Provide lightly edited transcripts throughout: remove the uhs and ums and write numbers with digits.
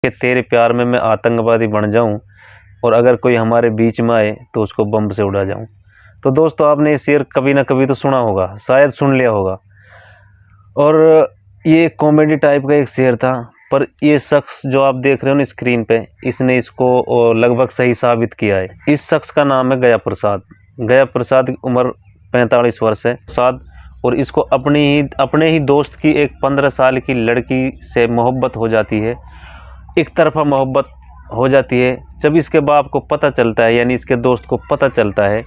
कि तेरे प्यार में मैं आतंकवादी बन जाऊं और अगर कोई हमारे बीच में आए तो उसको बम से उड़ा जाऊं। तो दोस्तों आपने ये शेर कभी ना कभी तो सुना होगा, शायद सुन लिया होगा। और ये कॉमेडी टाइप का एक शेर था, पर ये शख्स जो आप देख रहे हो ना स्क्रीन पे, इसने इसको लगभग सही साबित किया है। इस शख्स का नाम है गया प्रसाद। गया प्रसाद की उम्र 45 वर्ष है साद। और इसको अपने ही दोस्त की एक 15 साल की लड़की से मोहब्बत हो जाती है, एक तरफा मोहब्बत हो जाती है। जब इसके बाप को पता चलता है, यानी इसके दोस्त को पता चलता है,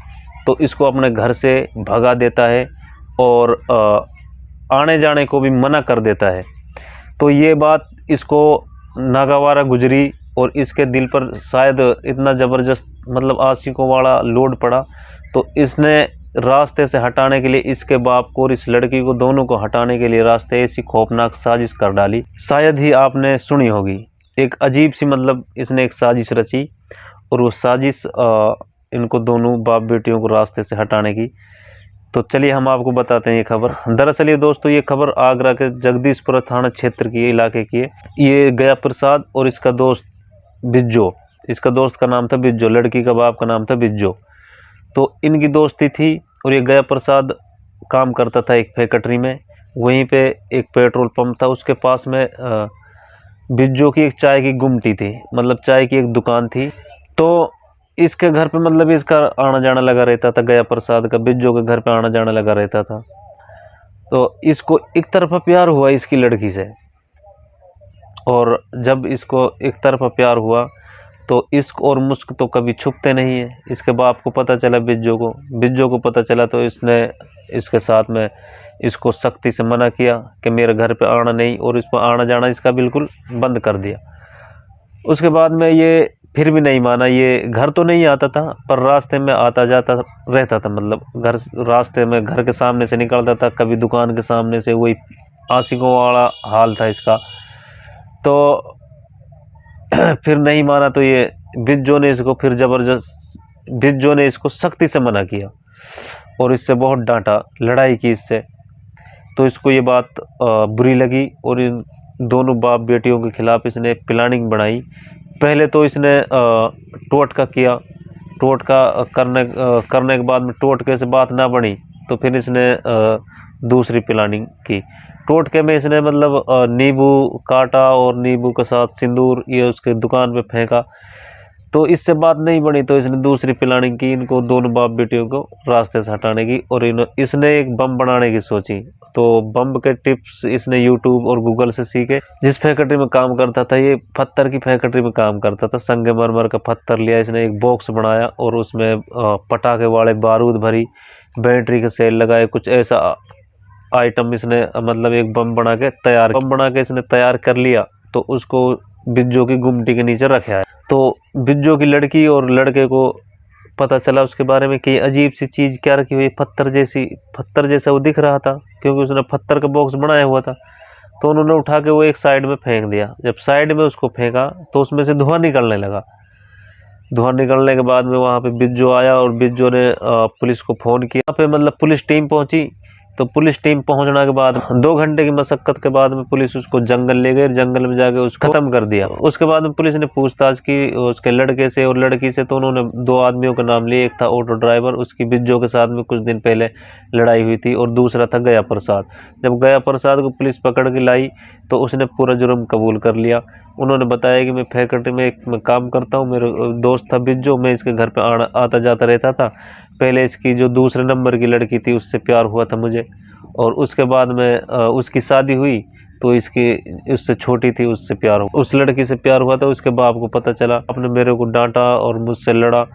तो इसको अपने घर से भगा देता है और आने जाने को भी मना कर देता है। तो ये बात इसको नागवारा गुजरी और इसके दिल पर शायद इतना ज़बरदस्त मतलब आशिकों वाला लोड पड़ा, तो इसने रास्ते से हटाने के लिए इसके बाप को और इस लड़की को, दोनों को हटाने के लिए रास्ते ऐसी खौफनाक साजिश कर डाली, शायद ही आपने सुनी होगी। एक अजीब सी मतलब इसने एक साजिश रची और वो साजिश इनको दोनों बाप बेटियों को रास्ते से हटाने की। तो चलिए हम आपको बताते हैं ये खबर। दरअसल ये दोस्तों ये खबर आगरा के जगदीशपुर थाना क्षेत्र की इलाके की है। ये गया प्रसाद और इसका दोस्त बिज्जो, इसका दोस्त का नाम था बिज्जो, लड़की का बाप का नाम था बिज्जो। तो इनकी दोस्ती थी और ये गया प्रसाद काम करता था एक फैक्ट्री में। वहीं पे एक पेट्रोल पंप था, उसके पास में बिज्जो की एक चाय की गुमटी थी, मतलब चाय की एक दुकान थी। तो इसके घर पे मतलब इसका आना जाना लगा रहता था, गया प्रसाद का बिज्जो के घर पे आना जाना लगा रहता था। तो इसको एक तरफा प्यार हुआ इसकी लड़की से, और जब इसको एक तरफा प्यार हुआ तो इश्क और मुश्क तो कभी छुपते नहीं है। इसके बाप को पता चला, बिज्जो को पता चला, तो इसने इसके साथ में इसको सख्ती से मना किया कि मेरे घर पे आना नहीं, और इस पर आना जाना इसका बिल्कुल बंद कर दिया। उसके बाद में ये फिर भी नहीं माना। ये घर तो नहीं आता था पर रास्ते में आता जाता रहता था, मतलब घर रास्ते में घर के सामने से निकलता था, कभी दुकान के सामने से। वही आशिकों वाला हाल था इसका। तो फिर नहीं माना तो ये बिज्जो ने इसको फिर बिज्जो ने इसको सख्ती से मना किया और इससे बहुत डांटा, लड़ाई की इससे। तो इसको ये बात बुरी लगी और इन दोनों बाप बेटियों के खिलाफ इसने प्लानिंग बनाई। पहले तो इसने टोटका किया, टोटका करने के बाद में टोटके से बात ना बनी, तो फिर इसने दूसरी प्लानिंग की। टोटके में इसने मतलब नींबू काटा और नींबू के साथ सिंदूर ये उसके दुकान पे फेंका। तो इससे बात नहीं बनी तो इसने दूसरी प्लानिंग की, इनको दोनों बाप बेटियों को रास्ते से हटाने की। और इसने एक बम बनाने की सोची। तो बम के टिप्स इसने यूट्यूब और गूगल से सीखे। जिस फैक्ट्री में काम करता था, ये पत्थर की फैक्ट्री में काम करता था, संगमरमर का पत्थर लिया इसने, एक बॉक्स बनाया और उसमें पटाखे वाले बारूद भरी, बैटरी के सेल लगाए, कुछ ऐसा आइटम इसने मतलब एक बम बना के इसने तैयार कर लिया। तो उसको बिज्जो की गुमटी के नीचे रखा है। तो बिज्जो की लड़की और लड़के को पता चला उसके बारे में कि अजीब सी चीज़ क्या रखी हुई, पत्थर जैसा वो दिख रहा था, क्योंकि उसने पत्थर का बॉक्स बनाया हुआ था। तो उन्होंने उठा के वो एक साइड में फेंक दिया। जब साइड में उसको फेंका तो उसमें से धुआं निकलने लगा। धुआं निकलने के बाद में वहाँ पे बिज्जो आया और बिज्जो ने पुलिस को फ़ोन किया। यहाँ पे मतलब पुलिस टीम पहुंची। तो पुलिस टीम पहुंचने के बाद 2 घंटे की मशक्कत के बाद में पुलिस उसको जंगल ले गई, जंगल में जाके उसको खत्म कर दिया। उसके बाद में पुलिस ने पूछताछ की उसके लड़के से और लड़की से। तो उन्होंने 2 आदमियों का नाम लिए, एक था ऑटो ड्राइवर, उसकी बिज्जो के साथ में कुछ दिन पहले लड़ाई हुई थी, और दूसरा था गया प्रसाद। जब गया प्रसाद को पुलिस पकड़ के लाई तो उसने पूरा जुर्म कबूल कर लिया। उन्होंने बताया कि मैं फैक्ट्री में काम करता हूँ, मेरा दोस्त था बिज्जो, मैं इसके घर पे आता जाता रहता था। पहले इसकी जो दूसरे नंबर की लड़की थी उससे प्यार हुआ था मुझे, और उसके बाद में उसकी शादी हुई तो उससे छोटी थी, उससे प्यार हुआ, उस लड़की से प्यार हुआ था। उसके बाप को पता चला, आपने मेरे को डांटा और मुझसे लड़ा।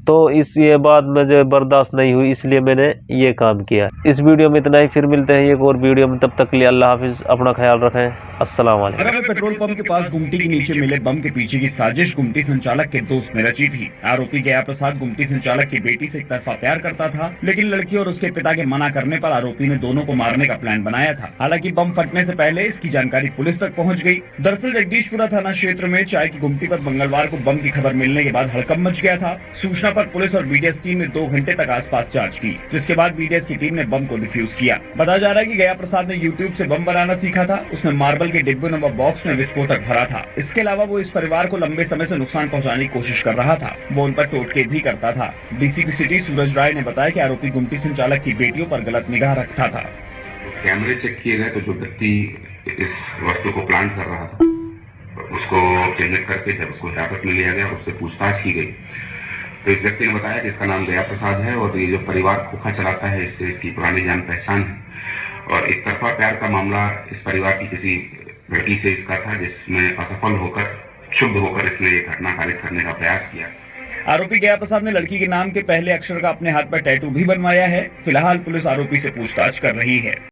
तो ये बात मुझे बर्दाश्त नहीं हुई, इसलिए मैंने ये काम किया। इस वीडियो में इतना ही, फिर मिलते हैं एक और वीडियो में। तब तक के लिए अल्लाह हाफिज़, अपना ख्याल रखें। अस्सलाम वालेकुम। आगरा में पेट्रोल पंप के पास गुमटी के नीचे मिले बम के पीछे की साजिश गुमटी संचालक के दोस्त ने रची थी। आरोपी गया प्रसाद गुमटी संचालक की बेटी से एक तरफा प्यार करता था, लेकिन लड़की और उसके पिता के मना करने पर आरोपी ने दोनों को मारने का प्लान बनाया था। हालांकि बम फटने से पहले इसकी जानकारी पुलिस तक पहुंच गई। दरअसल जगदीशपुरा थाना क्षेत्र में चाय की गुमटी पर मंगलवार को बम की खबर मिलने के बाद हड़कंप मच गया था। सूचना पर पुलिस और बीडीएस टीम ने 2 घंटे तक आसपास जांच की, जिसके बाद बीडीएस की टीम ने बम को डिफ्यूज किया। बताया जा रहा है कि गया प्रसाद ने यूट्यूब से बम बनाना सीखा था। उसने मार्बल के डिब्बे नुमा बॉक्स में विस्फोटक भरा था। इसके अलावा वो इस परिवार को लंबे समय से नुकसान पहुंचाने की कोशिश कर रहा था। वो उन पर टोटके भी करता था। डीसीपी सिटी सूरज राय ने बताया कि आरोपी गुमटी संचालक की बेटियों पर गलत निगाह रखता था। कैमरे चेक किए गए तो जो व्यक्ति इस वस्तु को प्लान कर रहा था उसको चिन्हित करके जब उसको हिरासत में लिया गया और उससे पूछताछ की गई तो इस व्यक्ति ने बताया कि इसका नाम गया प्रसाद है और ये जो परिवार खोखा चलाता है इससे इसकी पुरानी जान पहचान है और एक तरफा प्यार का मामला इस परिवार की किसी लड़की से इसका था जिसमें असफल होकर क्षुब्ध होकर इसने ये घटना कारित करने का प्रयास किया। आरोपी गया प्रसाद ने लड़की के नाम के पहले अक्षर का अपने हाथ पर टैटू भी बनवाया है। फिलहाल पुलिस आरोपी से पूछताछ कर रही है।